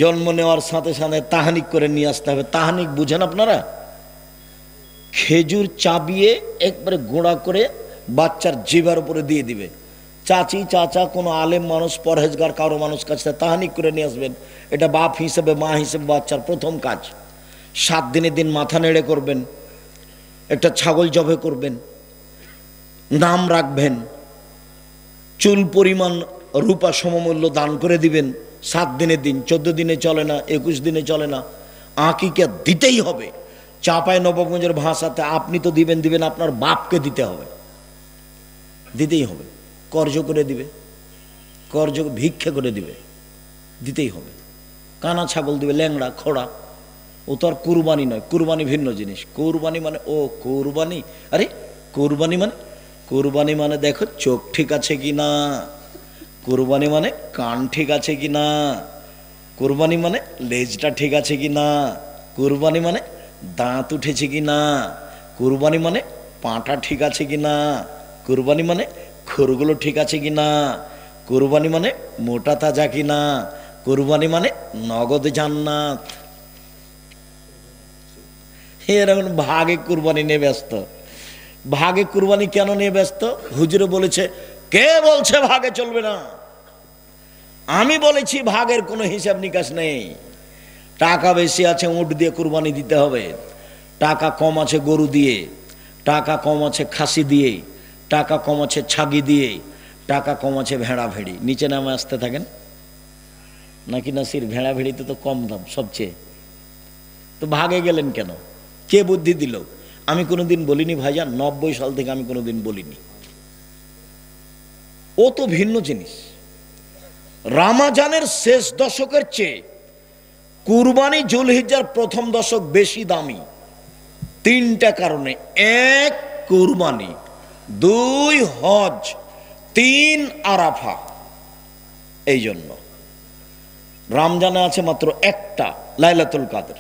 জন্ম নেওয়ার সাথে সাথে তাহানিক করে নিয়ে আসতে হবে। তাহানিক বুঝেন আপনারা? খেজুর চাবিয়ে একবারে গোড়া করে বাচ্চার জিভার উপরে দিয়ে দিবে। চাচি চাচা কোনো আলেম মানুষ পরহেজগার কারো মানুষ কাছে তাহানিক করে নিয়ে আসবেন। এটা বাপ হিসেবে মা হিসেবে বাচ্চার প্রথম কাজ। 7 দিনের দিন মাথা নেড়ে করবেন, একটা ছাগল জবে করবেন, নাম রাখবেন, চুল পরিমাণ রূপা সমমূল্য দান করে দিবেন। 7 দিনের দিন, 14 দিনে চলে না, 21 দিনে চলে না, আকিকা দিতেই হবে। চাঁপাই নবাবগঞ্জের ভাষাতে আপনি তো দিবেন, আপনার বাপকে দিতে হবে, দিতেই হবে। কর্জ করে দিবে, কর্জ ভিক্ষা করে দিবে, দিতেই হবে। কানা ছাগল দিবে, ল্যাংড়া খোড়া। ও তো আর কুরবানি নয়, কুরবানি ভিন্ন জিনিস। কুরবানি মানে ও কুরবানি, আরে কুরবানি মানে, কুরবানি মানে দেখো চোখ ঠিক আছে কি না, কুরবানি মানে কান ঠিক আছে কি না, কুরবানি মানে লেজটা ঠিক আছে কি না, কুরবানি মানে দাঁত উঠেছে কি না, কুরবানি মানে পাটা ঠিক আছে কি না, কুরবানি মানে খোরগুলো ঠিক আছে কি না, কুরবানি মানে মোটা তাজা কি না, কুরবানি মানে নগদ জান্নাত। এরকম ভাগে কুরবানি নিয়ে ব্যস্ত। ভাগে কুরবানি কেন নিয়ে ব্যস্ত? হুজুরে বলেছে, কে বলছে ভাগে চলবে না? আমি বলেছি ভাগের কোনো হিসাব নিকাশ নেই। টাকা বেশি আছে উট দিয়ে কুরবানি দিতে হবে, টাকা কম আছে গরু দিয়ে, টাকা কম আছে খাসি দিয়ে, টাকা কম আছে ছাগি দিয়ে, টাকা কম আছে ভেড়া ভেড়ি। নিচে নামে আসতে থাকেন নাকি নাসির? ভেড়া ভেড়িতে তো কম দাম সবচেয়ে, তো ভাগে গেলেন কেন? কে বুদ্ধি দিল? আমি কোনোদিন বলিনি ভাইজান, 90 সাল থেকে আমি কোনোদিন বলিনি। ও তো ভিন্ন জিনিস। রামাজানের শেষ দশকের চেয়ে কুরবানি জুলহিজ্জার প্রথম দশক বেশি দামি। 3টা কারণে: 1 কুরবানি, 2 হজ, 3 আরাফা। এই জন্য রমজানে আছে মাত্র একটা লাইলাতুল কাদর,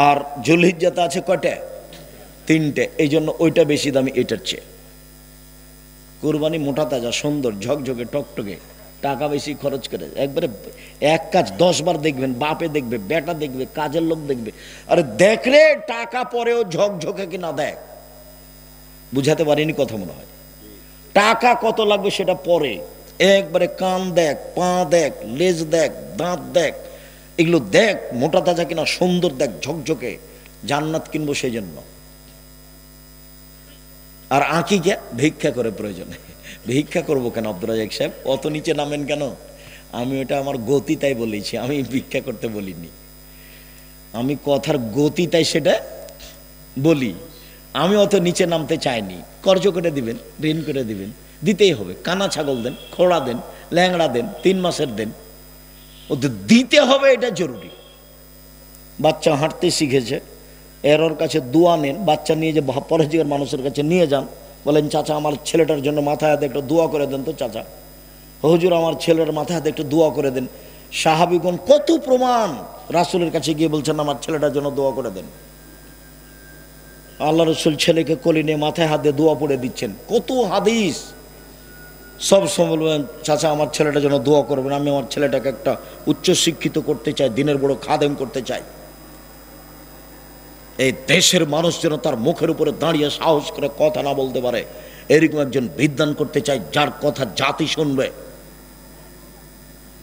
আর জুলহিজ্জাতে আছে কয়টা? 3টে। এই জন্য ওইটা বেশি দামি এটার চেয়ে। কুরবানি মোটা তাজা সুন্দর ঝকঝকে টকটকে, টাকা বেশি খরচ করে একবারে এক কাজ 10 বার দেখবেন, বাপে দেখবে, বেটা দেখবে, কাজের লোক দেখবে। আরে দেখলে টাকা পরেও ঝকঝকে কি না দেখ। বুঝাতে পারিনি কথা মনে হয়? টাকা কত লাগবে সেটা পরে, একবারে কান দেখ, পা দেখ, লেজ দেখ, দাঁত দেখ, এগুলো দেখ মোটা তাজা কিনা, সুন্দর দেখ, ঝকঝকে। জান্নাত কিনবো সেই জন্য। আর আঁকিকা ভিক্ষা করে প্রয়োজনে। ভিক্ষা করবো কেন আব্দুর রাজাক সাহেব? অত নিচে নামেন কেন? আমি ওটা আমার গতি তাই বলেছি, আমি ভিক্ষা করতে বলিনি। আমি কথার গতি তাই সেটা বলি। আমি অত নিচে নামতে চাইনি। কর্জ করে দিবেন, ঋণ করে দিবেন, দিতেই হবে। কানা ছাগল দেন, খোড়া দেন, ল্যাংড়া দেন, 3 মাসের দেন, ওদের দিতে হবে, এটা জরুরি। বাচ্চা হাঁটতে শিখেছে, এর কাছে দোয়া নেন। বাচ্চা নিয়ে যে পরহেজগার মানুষের কাছে নিয়ে যান, বলেন চাচা আমার ছেলেটার জন্য মাথায় হাতে একটু দোয়া করে দেন তো চাচা। হুজুর আমার ছেলের মাথায় হাতে একটু দোয়া করে দেন। সাহাবীগণ কত প্রমাণ, রাসূলের কাছে গিয়ে বলছেন আমার ছেলেটার জন্য দোয়া করে দেন। আল্লাহ রসুল ছেলেকে কোলে নিয়ে মাথায় হাত দিয়ে দোয়া পড়ে দিচ্ছেন। কত হাদিস। সব সময় বলবেন চাচা আমার ছেলেটার জন্য দোয়া করবেন, আমি আমার ছেলেটাকে একটা উচ্চ শিক্ষিত করতে চাই, দিনের বড় খাদেম করতে চাই। এই দেশের মানুষ যেন তার মুখের উপরে দাঁড়িয়ে সাহস করে কথা না বলতে পারে, এরকম একজন বিদ্বান করতে চাই, যার কথা জাতি শুনবে।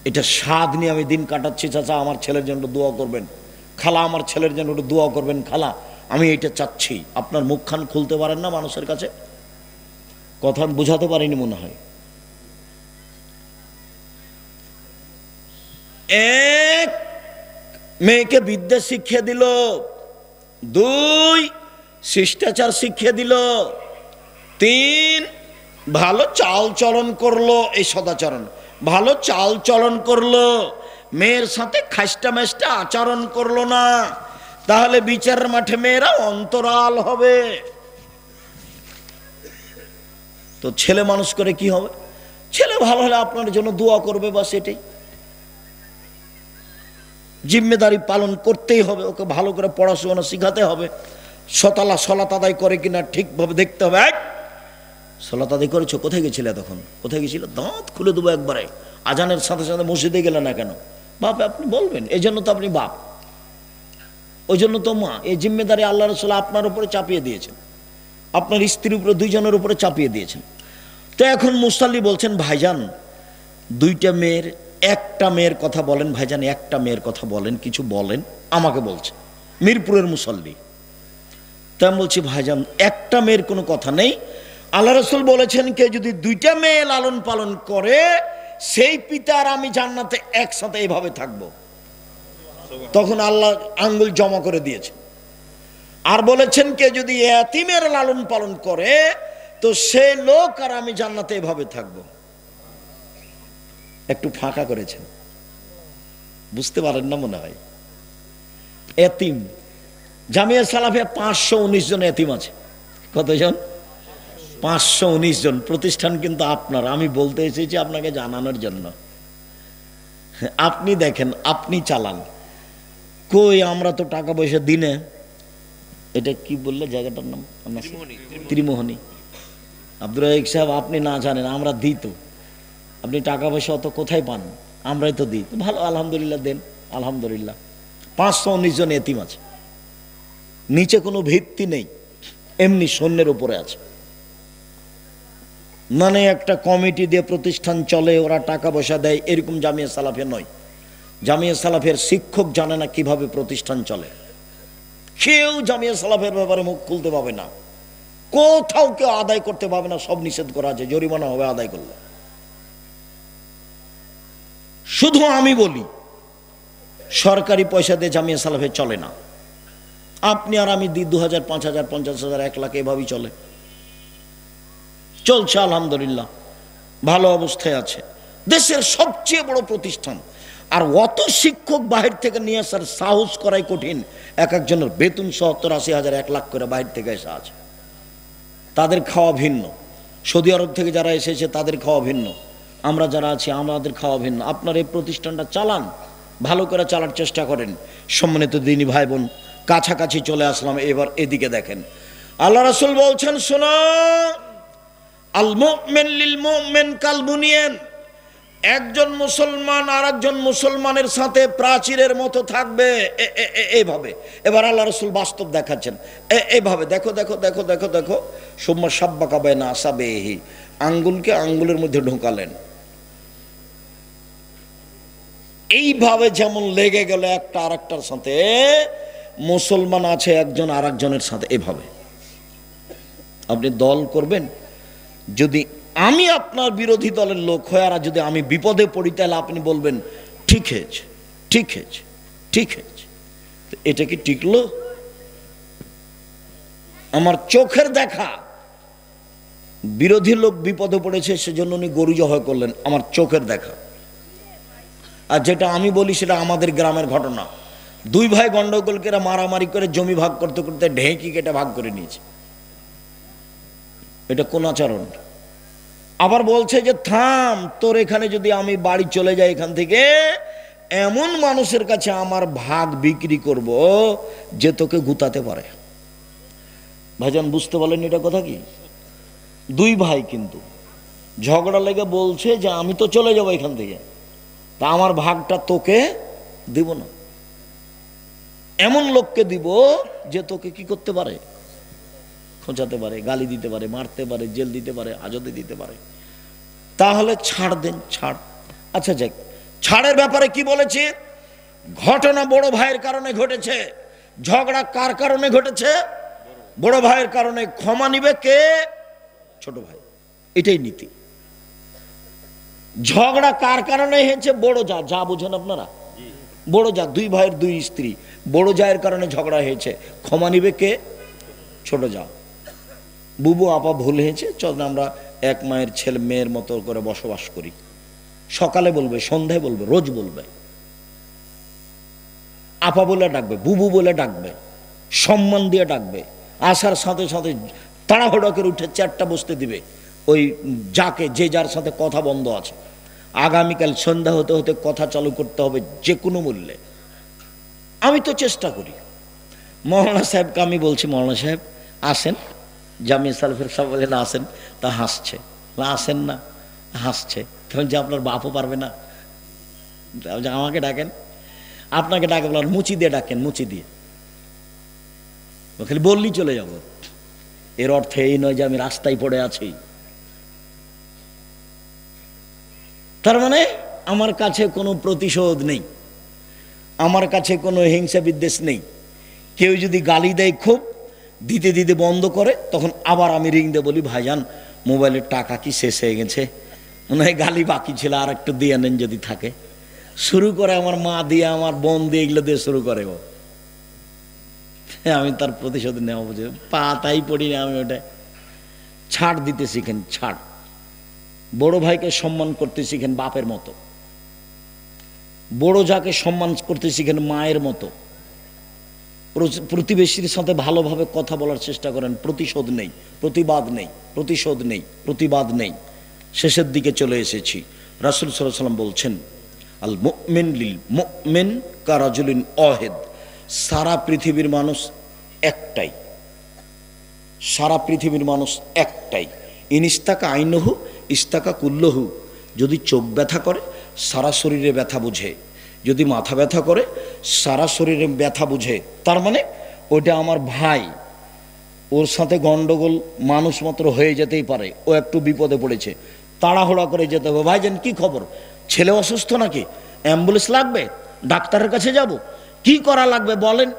এটা স্বাদ নিয়ে আমি দিন কাটাচ্ছি। চাচা আমার ছেলের জন্য দোয়া করবেন, খালা আমার ছেলের জন্য দোয়া করবেন, খালা আমি এটা চাচ্ছি। আপনার মুখখান খুলতে পারেন না মানুষের কাছে? কথা বুঝাতে পারিনি মনে হয়। 1 মেয়েকে বিদ্যা শিখিয়ে দিল, 2 শিষ্টাচার শিখিয়ে দিল, 3 ভালো চাল চলন করলো। এই সদাচরণ, ভালো চাল চলন করলো, মেয়ের সাথে খাস্টা মেস্টা আচরণ করলো না। তাহলে বিচারের মাঠে মেয়েরা অন্তরাল হবে। তো ছেলে মানুষ করে কি হবে? ছেলে ভালো হলে আপনার জন্য দোয়া করবে, বাস এটাই। জিম্মেদারি পালন করতেই হবে, ওকে ভালো করে পড়াশোনা শিখাতে হবে। সলাত আদায় করে কিনা ঠিকভাবে দেখতে হবে। সলাত আদায় করেছো? কোথায় গেছিলে তখন? কোথায় গেছিল? দাঁত খুলে দেবো একবারে। আজানের সাথে সাথে মসজিদে গেলে না কেন? বাপ আপনি বলবেন, এই জন্য তো আপনি বাপ, ওই জন্য তো মা। এই জিম্মেদারি আল্লাহ রাসূল আপনার উপরে চাপিয়ে দিয়েছেন, আপনার স্ত্রীর উপরে, দুইজনের উপরে চাপিয়ে দিয়েছেন। তো এখন মুসাল্লি বলছেন, ভাইজান দুইটা মেয়ের, একটা মেয়ের কথা বলেন ভাইজান, একটা মেয়ের কথা বলেন, কিছু বলেন। আমাকে বলছে মিরপুরের মুসাল্লি। তাই আমি বলছি ভাইজান একটা মেয়ের কোনো কথা নেই, আল্লাহ রাসূল বলেছেন কে যদি দুইটা মেয়ে লালন পালন করে সেই পিতার আমি জান্নাতে একসাথে এইভাবে থাকবো। তখন আল্লাহ আঙ্গুল জমা করে দিয়েছে। আর বলেছেন কে যদি এতিমের লালন পালন করে তো সে লোক আর আমি জান্নাতে এভাবে থাকবো। একটু ফাঁকা করেছেন, বুঝতে পারেন না মনে হয়। এতিম জামিয়া সালাফিয়া 519 জন এতিম আছে। কতজন? 519 জন। প্রতিষ্ঠান কিন্তু আপনার, আমি বলতে এসেছি আপনাকে জানানোর জন্য। আপনি দেখেন, আপনি চালান। কই আমরা তো টাকা পয়সা দিনে, এটা কি বললে জায়গাটার নাম? ত্রিমোহনী। আব্দুর রাজাক সাহেব আপনি না জানেন, আমরা দিই তো। আপনি টাকা পয়সা অত কোথায় পান? আমরাই তো দিই। ভালো, আলহামদুলিল্লাহ দেন, আলহামদুলিল্লাহ। 519 জন এতিম আছে, নিচে কোনো ভিত্তি নেই, এমনি শূন্যের উপরে আছে। মানে একটা কমিটি দিয়ে প্রতিষ্ঠান চলে, ওরা টাকা পয়সা দেয়, এরকম জামিয়া সালাফিয়া নয়। জামিয়া সালাফের শিক্ষক জানে না কিভাবে প্রতিষ্ঠান চলে। কেউ জামিয়া সালাফের ব্যাপারে মুখ খুলতে পাবে না, কোথাও কেউ আদায় করতে পাবে না, সব নিষেধ করা আছে, জরিমানা হবে আদায় করলে। শুধু আমি বলি সরকারি পয়সা দিয়ে জামিয়া সালাফে চলে না। আপনি আর আমি দিই 2000, 5000, 50,000, 1 লাখ, এভাবেই চলে, চলছে আলহামদুলিল্লাহ, ভালো অবস্থায় আছে। দেশের সবচেয়ে বড় প্রতিষ্ঠান। আর অত শিক্ষক বাহির থেকে নিয়ে আসার সাহস করাই কঠিন। এক একজনের বেতন 70, 80 হাজার, 1 লাখ করে বাহির থেকে এসে আছে। তাদের খাওয়া ভিন্ন, সৌদি আরব থেকে যারা এসেছে তাদের খাওয়া ভিন্ন, আমরা যারা আছি আমাদের খাওয়া ভিন্ন। আপনার এই প্রতিষ্ঠানটা চালান, ভালো করে চালার চেষ্টা করেন। সম্মানিত দিনী ভাই বোন, কাছাকাছি চলে আসলাম। এবার এদিকে দেখেন, আল্লাহ রাসূল বলছেন, শোনো, আল মুমিন লিল মুমিন কাল বুনিয়ান। একজন মুসলমান আর একজন মুসলমানের সাথে প্রাচীরের মতো থাকবে, এইভাবে। এবার আল্লাহ রাসূল বাস্তব দেখাচ্ছেন, এইভাবে দেখো দেখো দেখো দেখো দেখো। সুম্মা সাব্বাকা বাইনা আসাবিহি, আঙ্গুলকে আঙ্গুলের মধ্যে ঢোকালেন, এইভাবে যেমন লেগে গেল একটা আরেকটার সাথে। মুসলমান আছে একজন আর একজনের সাথে এভাবে। আপনি দল করবেন, যদি আমি আপনার বিরোধী দলের লোক হয় আর যদি আমি বিপদে পড়ি, তাহলে আপনি বলবেন ঠিক হয়েছে, ঠিক হয়েছে, ঠিক হয়েছে। এটা কি টিকলো? আমার চোখের দেখা বিরোধী লোক বিপদে পড়েছে, সেজন্য উনি গরু জবাই করলেন, আমার চোখের দেখা। আর যেটা আমি বলি সেটা আমাদের গ্রামের ঘটনা। 2 ভাই গন্ডগোল করে মারামারি করে জমি ভাগ করতে করতে ঢেঁকি কেটে ভাগ করে নিয়েছে। এটা কোন আচরণ? আবার বলছে যে থাম, তোর এখানে যদি আমি বাড়ি চলে যাই এখান থেকে, এমন মানুষের কাছে আমার ভাগ বিক্রি করব যে তোকে গুতাতে পারে। ভাইজান বুঝতে পারলেন এটা কথা কি? 2 ভাই কিন্তু ঝগড়া লেগে বলছে যে আমি তো চলে যাবো এখান থেকে, তা আমার ভাগটা তোকে দিব না। এমন লোককে দিব যে তোকে কি করতে পারে? খোঁচাতে পারে, গালি দিতে পারে, মারতে পারে, জেল দিতে পারে, আজতে দিতে পারে। তাহলে ছাড় দেন, ছাড়। আচ্ছা যাক, ছাড়ের ব্যাপারে কি বলেছে? ঘটনা বড় ভাইয়ের কারণে ঘটেছে। ঝগড়া কার কারণে ঘটেছে? বড় ভাইয়ের কারণে। ক্ষমা নিবে কে? ছোট ভাই। এটাই নীতি। ঝগড়া কার কারণে হয়েছে? বড় যা, যা বুঝেন আপনারা, বড় যা, 2 ভাইয়ের 2 স্ত্রী, বড় জায়ের কারণে ঝগড়া হয়েছে। ক্ষমা নিবে কে? ছোট যা। বুবু আপা ভুল হয়েছে, চল আমরা এক মায়ের ছেলে মেয়ের মতো করে বসবাস করি। সকালে বলবে, সন্ধ্যায় বলবে, রোজ বলবে। আপা বলে ডাকবে, বুবু বলে ডাকবে, সম্মান দিয়ে ডাকবে। আসার সাথে সাথে তাড়াহুড়ো করে উঠে 4টা বসতে দিবে ওই যাকে, যে যার সাথে কথা বন্ধ আছে। আগামীকাল সন্ধ্যা হতে হতে কথা চালু করতে হবে যে কোনো মূল্যে। আমি তো চেষ্টা করি। মৌলানা সাহেবকে আমি বলছি, মৌলানা সাহেব আসেন, জামিয়া সালাফের সব বলে না আসেন, তা হাসছে। আসেন না, হাসছে। তখন যে আপনার বাপও পারবে না, আমাকে ডাকেন, আপনাকে ডাকে বলার মুচি দিয়ে ডাকেন, মুচি দিয়ে, খালি বললেই চলে যাব। এর অর্থ এই নয় যে আমি রাস্তায় পড়ে আছি। তার মানে আমার কাছে কোনো প্রতিশোধ নেই, আমার কাছে কোনো হিংসা বিদ্বেষ নেই। কেউ যদি গালি দেয় খুব, দিতে দিতে বন্ধ করে, তখন আবার আমি রিং দিয়ে বলি, ভাইজান মোবাইলের টাকা কি শেষ হয়ে গেছে, মনে হয় গালি বাকি ছিল, আর একটু দিয়ে নেন যদি থাকে। শুরু করে আমার মা দিয়ে, আমার বোন দিয়ে, এগুলো দিয়ে শুরু করে ও। আমি তার প্রতিশোধ নেওয়া বুঝে পাতাই পড়ি না আমি। ওটা ছাড় দিতে শিখেন, ছাড়। বড় ভাইকে সম্মান করতে শিখেন বাপের মতো, বড় যাকে সম্মান করতে শিখেন মায়ের মতো। প্রতিবেশীর সাথে ভালোভাবে কথা বলার চেষ্টা করেন। প্রতিশোধ নেই, প্রতিবাদ নেই, প্রতিশোধ নেই, প্রতিবাদ নেই। শেষের দিকে চলে এসেছি। রাসূল সাল্লাল্লাহু আলাইহি ওয়াসাল্লাম বলছেন, আল মুমিন লিল মুমিন কারাজুলিন ওয়াহিদ। সারা পৃথিবীর মানুষ একটাই, সারা পৃথিবীর মানুষ একটাই। ইনিস্তাকা আইনহু ইস্তাকা কুল্লহু। যদি চোখ ব্যথা করে সারা শরীরে ব্যথা বুঝে, যদি মাথা ব্যথা করে সারা শরীরে ব্যথা বুঝে। তার মানে ওটা আমার ভাই, ওর সাথে গন্ডগোল মানুষ মাত্র হয়ে যেতেই পারে। ও একটু বিপদে পড়েছে, তাড়াহুড়া করে যেতে হবে। ভাইজান কি খবর, ছেলে অসুস্থ নাকি, অ্যাম্বুলেন্স লাগবে, ডাক্তারের কাছে যাব, কি করা লাগবে বলেন।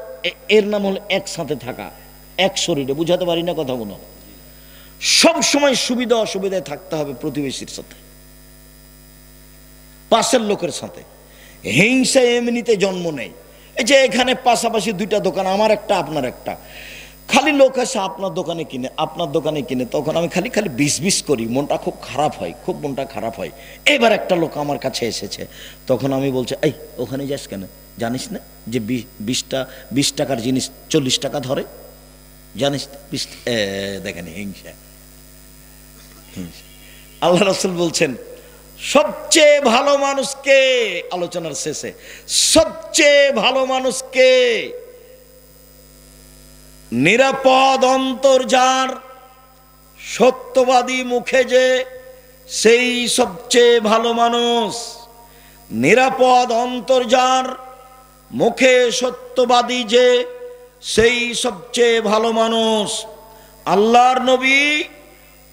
এর নাম হলো একসাথে থাকা, এক শরীরে। বুঝাতে পারি না কথা মনে। সব সময় সুবিধা অসুবিধায় থাকতে হবে প্রতিবেশীর সাথে, পাশের লোকের সাথে। হিংসা এমনিতে জন্ম নেই। এই যে এখানে পাশাপাশি দুইটা দোকান, আমার একটা আপনার একটা, খালি লোক আসে আপনার দোকানে কিনে, আপনার দোকানে কিনে, তখন আমি খালি খালি বিষ করি, মনটা খুব খারাপ হয়, খুব মনটা খারাপ হয়। এবার একটা লোক আমার কাছে এসেছে, তখন আমি বলছি, এই ওখানে যাস কেন, জানিস না যে 20 টাকার জিনিস 40 টাকা ধরে, জানিস? দেখেন হিংসা। আল্লাহ রাসূল বলছেন, সবচেয়ে ভালো মানুষকে, আলোচনার শেষে, সবচেয়ে ভালো মানুষকে, নিরাপদ অন্তর যার, সত্যবাদী মুখে যে, সেই সবচেয়ে ভালো মানুষ। নিরাপদ অন্তর যার, মুখে সত্যবাদী যে, সেই সবচেয়ে ভালো মানুষ। আল্লাহর নবী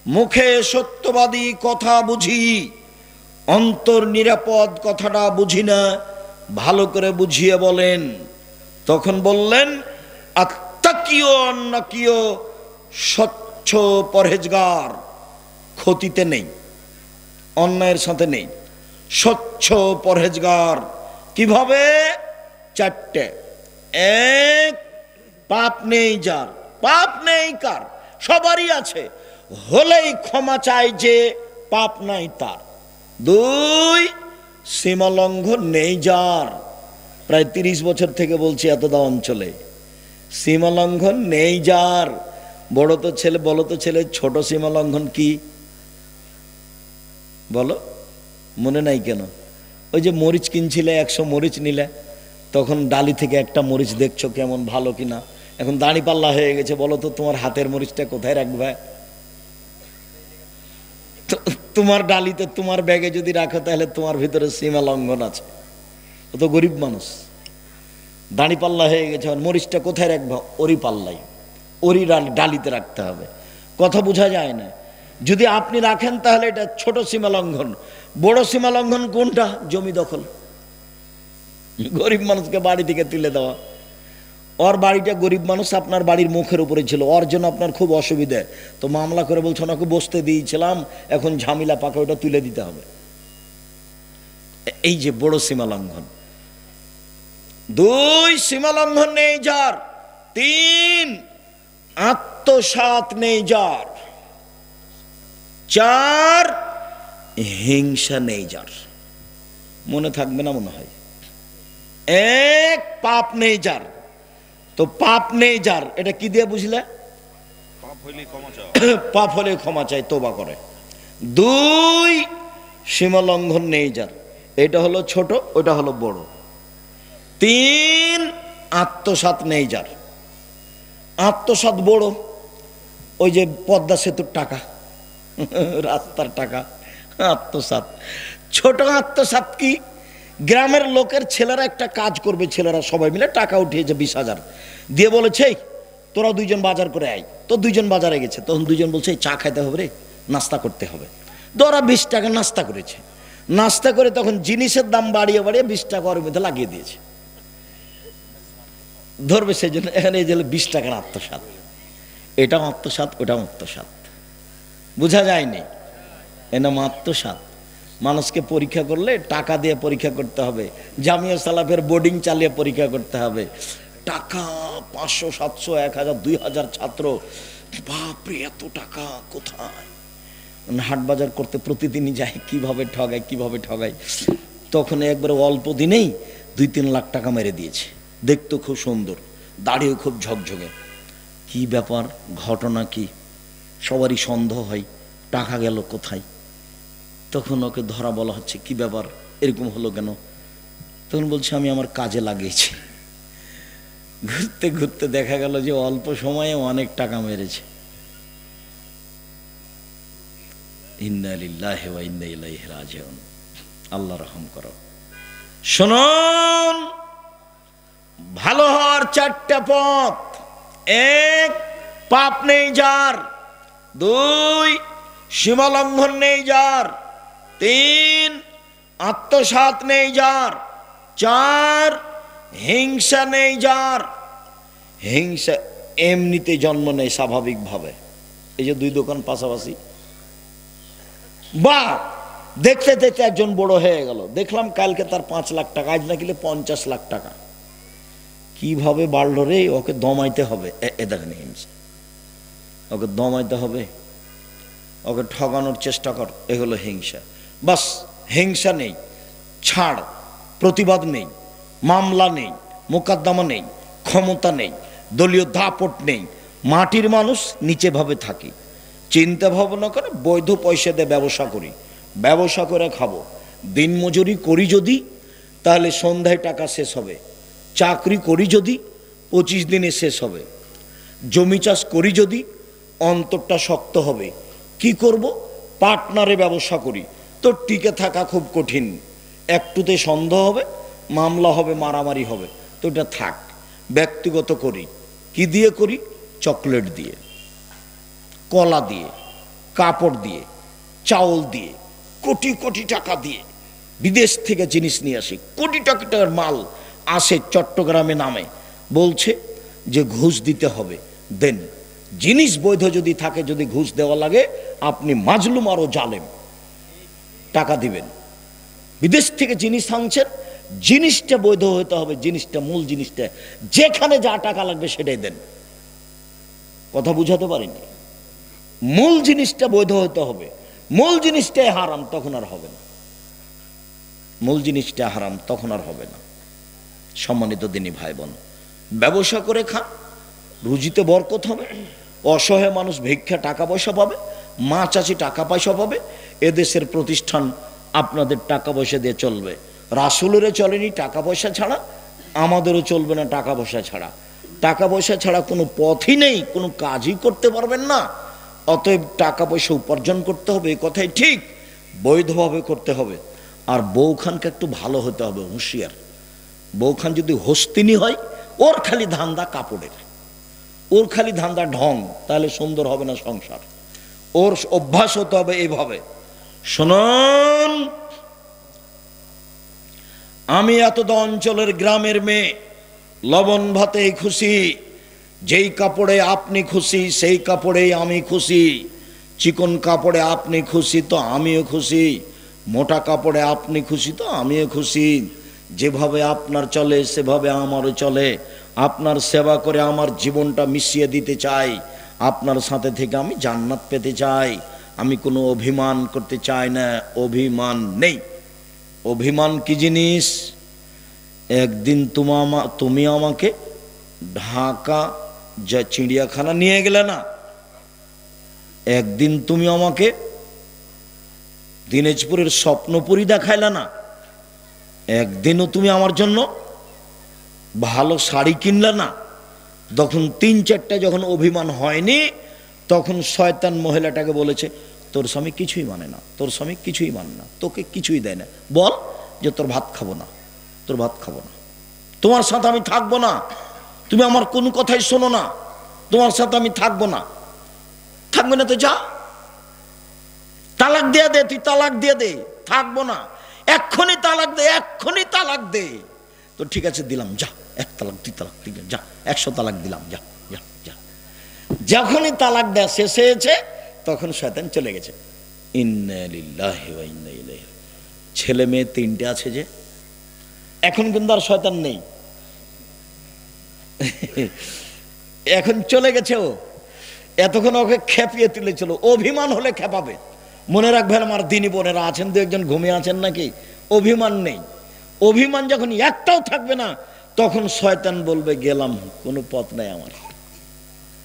মুখে সত্যবাদী কথা বুঝি, অন্তর নিরাপদ কথাটা বুঝি না, ভালো করে বুঝিয়ে বলেন। তখন বললেন, আত্তাকিও আন্নাকিও, স্বচ্ছ পরহেজগার, ক্ষতিতে নেই, অন্যায়ের সাথে নেই, স্বচ্ছ পরহেজগার। কিভাবে? 4টে। এক, পাপ নেই যার, পাপ নেই কার, সবারই আছে, হলেই ক্ষমা চায় যে, পাপ নাই তার। 2, সীমালঙ্ঘন নেই যার। প্রায় 30 বছর থেকে বলছি এতদা অঞ্চলে, সীমালঙ্ঘন নেই যার। বড় তো ছেলে, বলো তো ছেলে, ছোট সীমালঙ্ঘন কি বলো, মনে নাই কেন? ওই যে মরিচ কিনছিলে, 100 মরিচ নিলে, তখন ডালি থেকে একটা মরিচ দেখছো কেমন ভালো কিনা, এখন দাড়ি পাল্লা হয়ে গেছে, বলো তো তোমার হাতের মরিচটা কোথায় রাখবে? তোমার ডালিতে, তোমার ব্যাগে যদি রাখো, তাহলে তোমার ভিতরে সীমা লঙ্ঘন আছে। ও তো গরিব মানুষ, দাড়ি পাল্লা হয়ে গেছে, মরিচটা কোথায় রাখবা? ওরই পাল্লাই, ওরই ডালিতে রাখতে হবে। কথা বোঝা যায় না। যদি আপনি রাখেন তাহলে এটা ছোট সীমা লঙ্ঘন। বড় সীমা লঙ্ঘন কোনটা? জমি দখল, গরিব মানুষকে বাড়ি থেকে তুলে দেওয়া। ওর বাড়িটা গরিব মানুষ, আপনার বাড়ির মুখের উপরে ছিল, ওর জন্য আপনার খুব অসুবিধা, তো মামলা করে বলছো ওনাকে বসতে দিয়েছিলাম, এখন ঝামেলা পাকা, ওটা তুলে দিতে হবে। এই যে বড় সীমা লঙ্ঘন। 2, সীমা লঙ্ঘন নেই যার। 3, আত্মসাৎ নেই যার। 4, হিংসা নেই যার। মনে থাকবে না মনে হয়। 1, পাপ নেই যার। তো পাপ নেই যার, এটা কি দিয়ে বুঝলে? পাপ হলে ক্ষমা চাই, তোবা করে। 2, সীমা লঙ্ঘন নেই যার, এটা হলো ছোট, ওটা হলো বড়। 3, আত্মসাৎ নেই যার। আত্মসাৎ বড়, ওই যে পদ্মা সেতুর টাকা, রাস্তার টাকা, আত্মসাৎ। ছোট আত্মসাৎ কি? গ্রামের লোকের ছেলেরা একটা কাজ করবে, ছেলেরা সবাই মিলে টাকা উঠিয়েছে 20,000 দিয়ে, বলেছে তোরা 2জন বাজার করে আয়। তো 2জন বাজারে গেছে, তখন 2জন বলছে চা খাইতে হবে রে, নাস্তা করতে হবে। তো ওরা 20 টাকা নাস্তা করেছে। নাস্তা করে তখন জিনিসের দাম বাড়িয়ে বাড়িয়ে 20 টাকা ওর মধ্যে লাগিয়ে দিয়েছে। ধরবে সেই জন্য এখানে এই যে 20 টাকার আত্মসাৎ, এটাও আত্মসাৎ, ওটাও আত্মসাৎ, বোঝা যায়নি। এ নাম আত্মসাৎ। মানুষকে পরীক্ষা করলে টাকা দিয়ে পরীক্ষা করতে হবে, জামিয়া সালাফের বোর্ডিং চালিয়ে পরীক্ষা করতে হবে। টাকা 500, 700, 1000, 2000 ছাত্র, বাপরে এত টাকা কোথায়? হাট বাজার করতে প্রতিদিনই যায়, কিভাবে ঠগায় কিভাবে ঠগায়। তখন একবারে অল্প দিনেই 2-3 লাখ টাকা মেরে দিয়েছে। দেখতো খুব সুন্দর, দাড়িও খুব ঝকঝকে। কি ব্যাপার, ঘটনা কি? সবারই সন্দেহ হয় টাকা গেল কোথায়। তখন ওকে ধরা বলা হচ্ছে, কি ব্যাপার এরকম হলো কেন? তখন বলছে আমি আমার কাজে লাগিয়েছি। ঘুরতে ঘুরতে দেখা গেল যে অল্প সময়ে অনেক টাকা মেরেছে। ইন্না লিল্লাহি ওয়া ইন্না ইলাইহি রাজিউন। আল্লাহ রহম করো। শুনুন, ভালো হওয়ার 4টা পথ। 1, পাপ নেই যার। 2, সীমালঙ্ঘন নেই যার। 3, আত্মসাৎ নেই যার। 4, হিংসা নেই যার। হিংসা এমনিতে জন্ম নেয় স্বাভাবিকভাবে। এই যে 2 দোকান পাশাপাশি, বা দেখতে দেখতে একজন বড় হয়ে গেল, দেখলাম কালকে তার 5 লাখ টাকা, আজ না কিলে 50 লাখ টাকা। কিভাবে বাড়লো রে? ওকে দমাইতে হবে। এ দেখেন হিংসা, ওকে দমাইতে হবে, ওকে ঠকানোর চেষ্টা কর, এগুলো হিংসা। বাস, হিংসা নেই, ছাড়, প্রতিবাদ নেই, মামলা নেই, মোকদ্দমা নেই, ক্ষমতা নেই, দলীয় দাপট নেই, মাটির মানুষ নিচে ভাবে থাকি, চিন্তা ভাবনা করে বৈধ পয়সা দিয়ে ব্যবসা করি, ব্যবসা করে খাবো। দিনমজুরি করি যদি, তাহলে সন্ধ্যায় টাকা শেষ হবে। চাকরি করি যদি 25 দিনে শেষ হবে। জমি চাষ করি যদি, অন্তরটা শক্ত হবে। কি করব? পার্টনারে ব্যবসা করি, তো টিকে থাকা খুব কঠিন। একটুতে সন্দেহ হবে, মামলা হবে, মারামারি হবে, তো এটা থাক। ব্যক্তিগত করি, কি দিয়ে করি? চকলেট দিয়ে, কলা দিয়ে, কাপড় দিয়ে, চাউল দিয়ে, কোটি কোটি টাকা দিয়ে বিদেশ থেকে জিনিস নিয়ে আসি। কোটি টাকার মাল আসে চট্টগ্রামে নামে, বলছে যে ঘুষ দিতে হবে, দেন। জিনিস বৈধ যদি থাকে, যদি ঘুষ দেওয়া লাগে, আপনি মাজলুম আরো জালেম, টাকা দিবেন। বিদেশ থেকে জিনিস আনছেন, জিনিসটা বৈধ হতে হবে, জিনিসটা মূল জিনিসটা, যেখানে যা টাকা লাগবে সেটাই দেন। কথা বুঝাতে পারিনি? মূল জিনিসটা বৈধ হতে হবে, মূল জিনিসটাই হারাম, তখন আর হবে না। মূল জিনিসটা হারাম, তখন আর হবে না। সম্মানিত দিনী ভাই বোন, ব্যবসা করে খান, রুজিতে বরকত হবে। অসহায় মানুষ ভিক্ষা টাকা পয়সা পাবে, মা চাচি টাকা পয়সা পাবে। এদেশের প্রতিষ্ঠান আপনাদের টাকা পয়সা দিয়ে চলবে। রাসূলেরও চলেনি টাকা পয়সা ছাড়া, আমাদেরও চলবে না টাকা পয়সা ছাড়া। টাকা পয়সা ছাড়া কোনো পথই নেই, কোনো কাজই করতে পারবেন না। অতএব টাকা পয়সা উপার্জন করতে হবে, এই কথাই ঠিক, বৈধভাবে করতে হবে। আর বউখানকে একটু ভালো হতে হবে, হুঁশিয়ার। বউখান যদি হস্তিনী হয়, ওর খালি ধান্দা কাপড়ের, ওর খালি ধান্দা ঢং, তাহলে সুন্দর হবে না সংসার। ওর অভ্যাস হতে হবে এইভাবে। শুনুন, আমি এতদ অঞ্চলের গ্রামের মেয়ে, লবণ ভাতেই খুশি। যেই কাপড়ে আপনি খুশি, সেই কাপড়েই আমি খুশি। চিকন কাপড়ে আপনি খুশি, তো আমিও খুশি। মোটা কাপড়ে আপনি খুশি, তো আমিও খুশি। যেভাবে আপনার চলে, সেভাবে আমারও চলে। আপনার সেবা করে আমার জীবনটা মিশিয়ে দিতে চাই। আপনার সাথে থেকে আমি জান্নাত পেতে চাই। আমি কোনো অভিমান করতে চাই না, অভিমান নেই। অভিমান কি জিনিস? একদিন তুমি আমাকে ঢাকা যা চিড়িয়াখানা নিয়ে গেলে না, একদিন তুমি আমাকে দিনাজপুরের স্বপ্নপুরী দেখাইলে না, একদিনও তুমি আমার জন্য ভালো শাড়ি কিনলে না। তখন 3-4টা যখন অভিমান হয়নি, তখন শয়তান মহিলাটাকে বলেছে, তোর স্বামী কিছুই মানে না, তোর স্বামী কিছুই মানে না, তোকে কিছুই দেয় না। বল যে তোর ভাত খাবো না, তোর ভাত খাবো না, তোমার সাথে আমি থাকবো না, তুমি আমার কোনো কথাই শোনো না, তোমার সাথে আমি থাকবো না। থাকবে না তো যা, তালাক দিয়ে দে, তুই তালাক দিয়ে দে, থাকবো না, এক্ষুনি তালাক দে, এক্ষুনি তালাক দে। তো ঠিক আছে দিলাম, যা, 1 তালাক 2 তালাক 3, যা 100 তালাক দিলাম, যা যা যা। যখনই তালাক দেয়া শেষ হয়েছে তখন শয়তান চলে গেছে। ইন্না লিল্লাহি ওয়া ইন্না ইলাইহি। ছেলে মেয়ে 3টে আছে যে, এখন কিন্তু আর শয়তান নেই, এখন চলে গেছে ও। এতক্ষণ ওকে খেপিয়ে তুলেছিল, অভিমান হলে খেপাবে। মনে রাখবেন আমার দিনী বোনেরা, আছেন 2-1 ঘুমিয়ে আছেন নাকি? অভিমান নেই, অভিমান যখন একটাও থাকবে না তখন শয়তান বলবে গেলাম, কোনো পথ নাই আমার।